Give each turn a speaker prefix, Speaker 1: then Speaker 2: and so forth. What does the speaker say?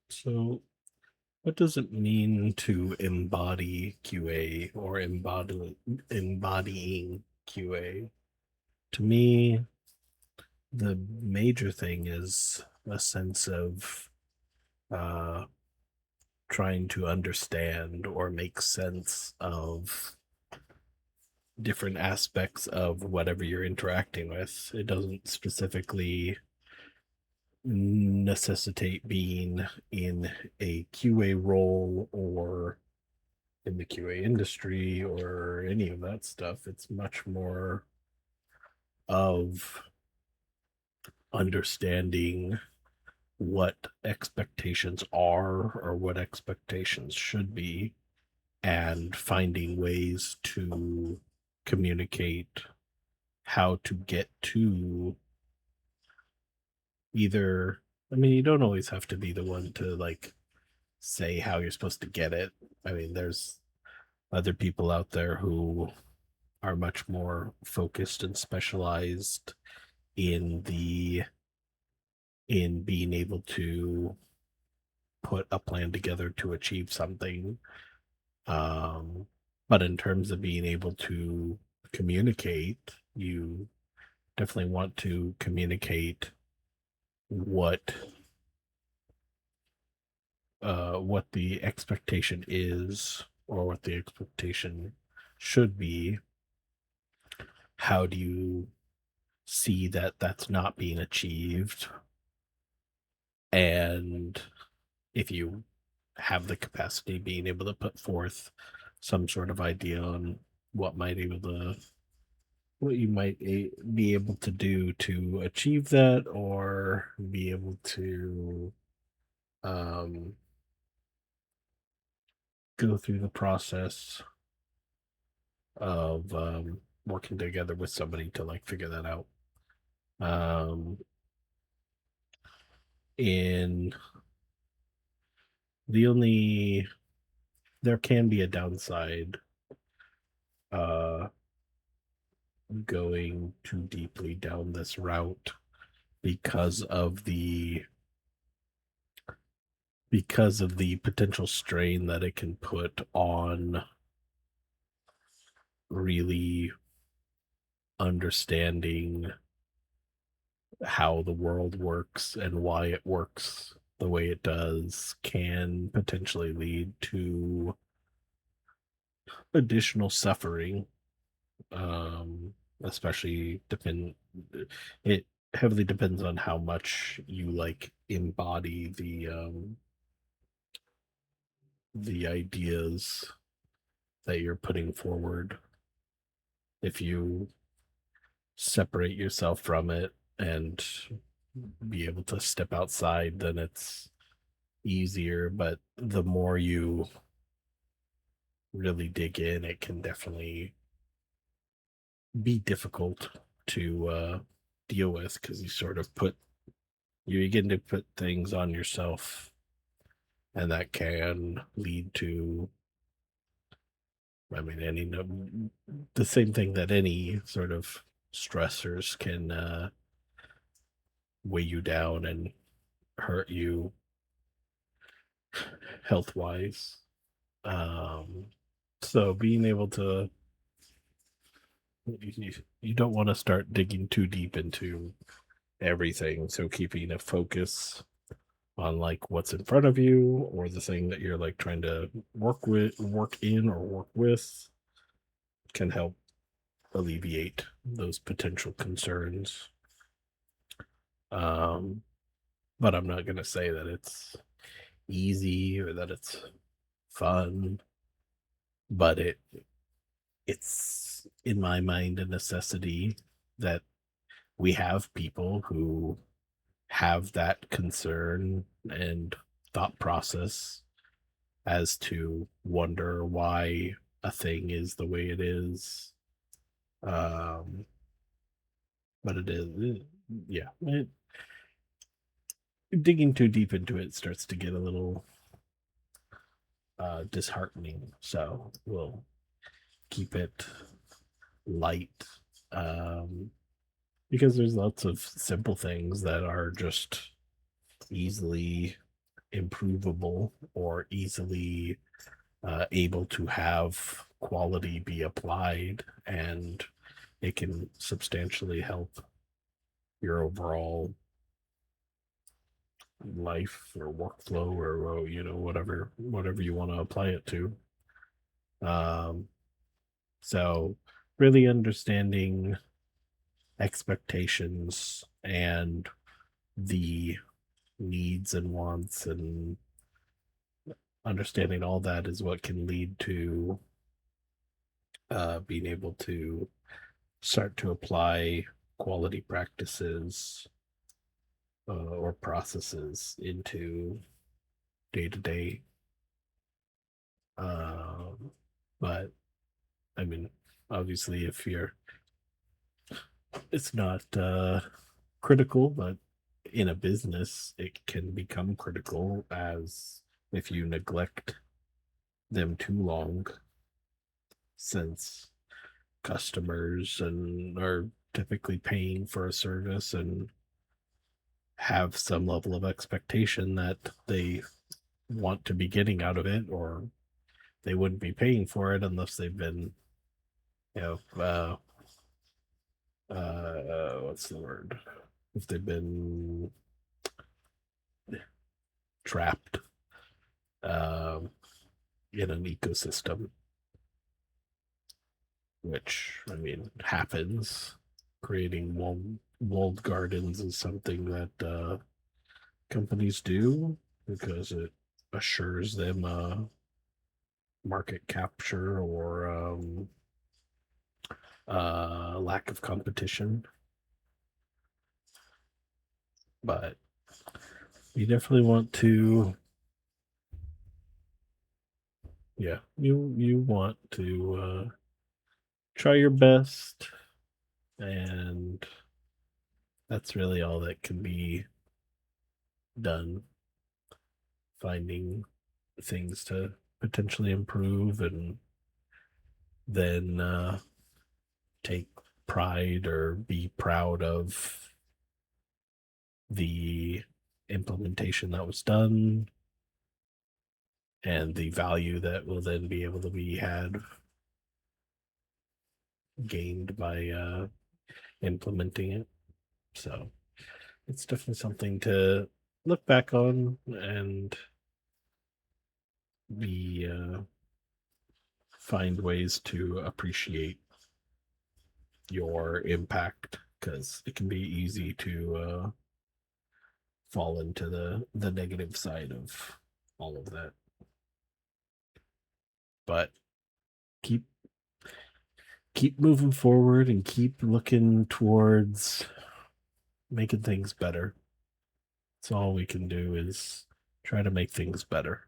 Speaker 1: So, what does it mean to embody QA or embodying QA? To me, the major thing is a sense of uh, trying to understand or make sense of different aspects of whatever you're interacting with. It doesn't specifically necessitate being in a QA role or in the QA industry or any of that stuff. It's much more of understanding what expectations are or what expectations should be and finding ways to communicate how to get to either. I mean, you don't always have to be the one to like say how you're supposed to get it. I mean, there's other people out there who are much more focused and specialized in the in being able to put a plan together to achieve something. Um, but in terms of being able to communicate, you definitely want to communicate what what the expectation is or what the expectation should be. How do you see that that's not being achieved? And if you have the capacity, being able to put forth some sort of idea on what might able to what you might be able to do to achieve that, or be able to um, go through the process of working together with somebody to like figure that out. Um, in the only there can be a downside uh going too deeply down this route because of the potential strain that it can put on really understanding how the world works and why it works the way it does can potentially lead to additional suffering. Especially depend it heavily depends on how much you like embody the ideas that you're putting forward. If you separate yourself from it and be able to step outside, then it's easier. But the more you really dig in, it can definitely be difficult to deal with because you sort of put you begin to put things on yourself, and that can lead to, I mean, the same thing that any sort of stressors can weigh you down and hurt you health wise. Um, so being able to, you don't want to start digging too deep into everything. So keeping a focus on like what's in front of you or the thing that you're like trying to work in or work with can help alleviate those potential concerns. Um, but I'm not going to say that it's easy or that it's fun, but it's in my mind a necessity that we have people who have that concern and thought process as to wonder why a thing is the way it is. Um, but yeah, digging too deep into it starts to get a little disheartening. So we'll keep it light, um, because there's lots of simple things that are just easily improvable or easily able to have quality be applied, and it can substantially help your overall life or workflow or whatever you want to apply it to. So really understanding expectations and the needs and wants, and understanding all that is what can lead to being able to start to apply quality practices or processes into day-to-day. But I mean, obviously, if it's not critical, but in a business, it can become critical as if you neglect them too long, since customers are typically paying for a service and have some level of expectation that they want to be getting out of it, or they wouldn't be paying for it unless they've been, what's the word? If they've been trapped in an ecosystem, which, I mean, happens. Creating walled gardens is something that companies do because it assures them market capture or lack of competition. But you definitely want to, you want to try your best, and that's really all that can be done. Finding things to potentially improve, and then take pride or be proud of the implementation that was done and the value that will then be able to be gained by implementing it. So it's definitely something to look back on and find ways to appreciate your impact, because it can be easy to fall into the negative side of all of that. But keep moving forward and keep looking towards making things better. That's all we can do, is try to make things better.